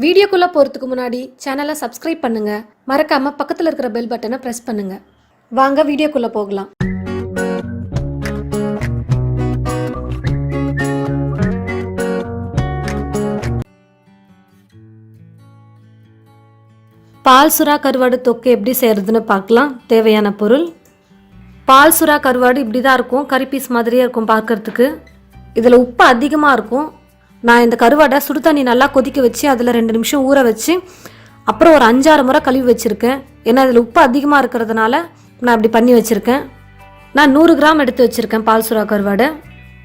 வீடியோக்குள்ளே போகிறதுக்கு முன்னாடி சேனலை சப்ஸ்கிரைப் பண்ணுங்கள். மறக்காமல் பக்கத்தில் இருக்கிற பெல் பட்டனை ப்ரெஸ் பண்ணுங்கள். வாங்க வீடியோக்குள்ளே போகலாம். பால் சுறா கருவாடு தொக்கு எப்படி செய்கிறதுன்னு பார்க்கலாம். தேவையான பொருள்: பால் சுறா கருவாடு இப்படி தான் இருக்கும், கறி பீஸ் மாதிரியே இருக்கும் பார்க்குறதுக்கு. இதில் உப்பு அதிகமாக இருக்கும். நான் இந்த கருவாடை சுடு தண்ணி நல்லா கொதிக்க வச்சு அதில் 2 நிமிஷம் ஊற வச்சு அப்புறம் ஒரு 5-6 முறை கழுவி வச்சுருக்கேன். ஏன்னா அதில் உப்பு அதிகமாக இருக்கிறதுனால நான் அப்படி பண்ணி வச்சுருக்கேன். நான் 100 கிராம் எடுத்து வச்சுருக்கேன் பால் சுறா கருவாடை.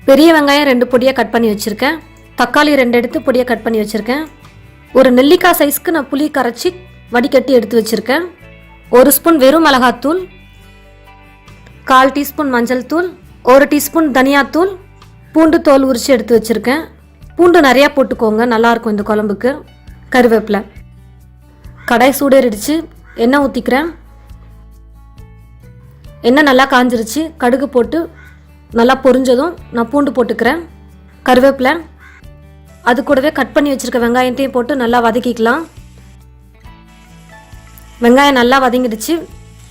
பெரிய வெங்காயம் 2 பொடியாக கட் பண்ணி வச்சுருக்கேன். தக்காளி 2 எடுத்து பொடியாக கட் பண்ணி வச்சுருக்கேன். ஒரு நெல்லிக்காய் சைஸ்க்கு நான் புளி கரைச்சி வடிகட்டி எடுத்து வச்சுருக்கேன். 1 ஸ்பூன் வெறும் மிளகாத்தூள், 1/4 டீஸ்பூன் மஞ்சள் தூள், 1 டீஸ்பூன் தனியாத்தூள், பூண்டு தோல் உரித்து எடுத்து வச்சுருக்கேன். பூண்டு நிறையா போட்டுக்கோங்க, நல்லாயிருக்கும் இந்த குழம்புக்கு. கருவேப்பிலை. கடாய் சூடேறிடுச்சு, எண்ணெய் ஊற்றிக்கிறேன். எண்ணெய் நல்லா காஞ்சிருச்சு. கடுகு போட்டு நல்லா பொரிஞ்சதும் நான் பூண்டு போட்டுக்கிறேன். கருவேப்பிலை, அது கூடவே கட் பண்ணி வச்சுருக்க வெங்காயத்தையும் போட்டு நல்லா வதக்கிக்கலாம். வெங்காயம் நல்லா வதங்கிடுச்சு.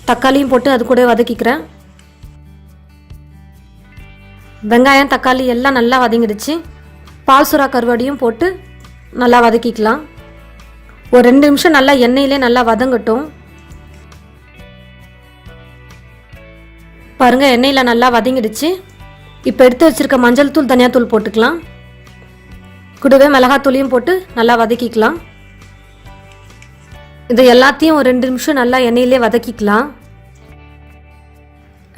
தக்காளியும் போட்டு அது கூட வதக்கிக்கிறேன். வெங்காயம் தக்காளி எல்லாம் நல்லா வதங்கிடுச்சு. பால் சுறா கருவாடியும் போட்டு நல்லா வதக்கிக்கலாம். ஒரு 2 நிமிஷம் நல்லா எண்ணெயிலே நல்லா வதங்கட்டும். பாருங்கள், எண்ணெயில் நல்லா வதங்கிடுச்சு. இப்போ எடுத்து வச்சுருக்க மஞ்சள் தூள் தனியாத்தூள் போட்டுக்கலாம். கூடவே மிளகாத்தூளையும் போட்டு நல்லா வதக்கிக்கலாம். இது எல்லாத்தையும் ஒரு 2 நிமிஷம் நல்லா எண்ணெயிலே வதக்கிக்கலாம்.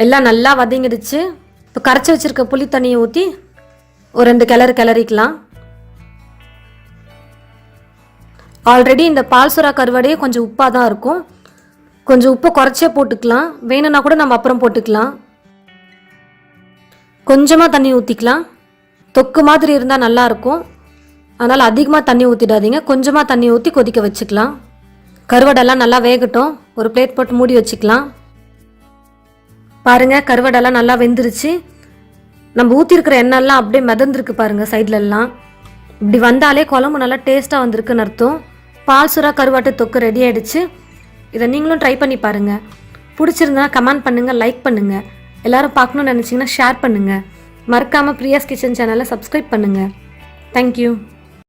எல்லாம் நல்லா வதங்கிடுச்சு. இப்போ கரைச்சி வச்சுருக்க புளி தண்ணியை ஊற்றி ஒரு 2 கிளறிக்கலாம். ஆல்ரெடி இந்த பால் சுறா கருவாடே கொஞ்சம் உப்பாக தான் இருக்கும். கொஞ்சம் உப்பை குறைச்சே போட்டுக்கலாம். வேணும்னா கூட நம்ம அப்புறம் போட்டுக்கலாம். கொஞ்சமாக தண்ணி ஊற்றிக்கலாம். தொக்கு மாதிரி இருந்தால் நல்லாயிருக்கும். அதனால் அதிகமாக தண்ணி ஊற்றிடாதீங்க. கொஞ்சமாக தண்ணி ஊற்றி கொதிக்க வச்சுக்கலாம். கருவாடெல்லாம் நல்லா வேகட்டும். ஒரு பிளேட் போட்டு மூடி வச்சுக்கலாம். பாருங்கள், கருவாடெல்லாம் நல்லா வெந்துருச்சு. நம்ம ஊற்றிருக்கிற எண்ணெய்லாம் அப்படியே மிதந்துருக்கு பாருங்கள் சைட்லெல்லாம். இப்படி வந்தாலே குழம்பு நல்லா டேஸ்ட்டாக வந்திருக்குன்னு அர்த்தம். பால் சுறா கருவாட்டு தொக்கு ரெடி ஆகிடுச்சு. இதை நீங்களும் ட்ரை பண்ணி பாருங்கள். பிடிச்சிருந்தா கமெண்ட் பண்ணுங்கள், லைக் பண்ணுங்கள். எல்லோரும் பார்க்கணுன்னு நினச்சிங்கன்னா ஷேர் பண்ணுங்கள். மறக்காமல் பிரியாஸ் கிச்சன் சேனலை சப்ஸ்கிரைப் பண்ணுங்கள். தேங்க்யூ.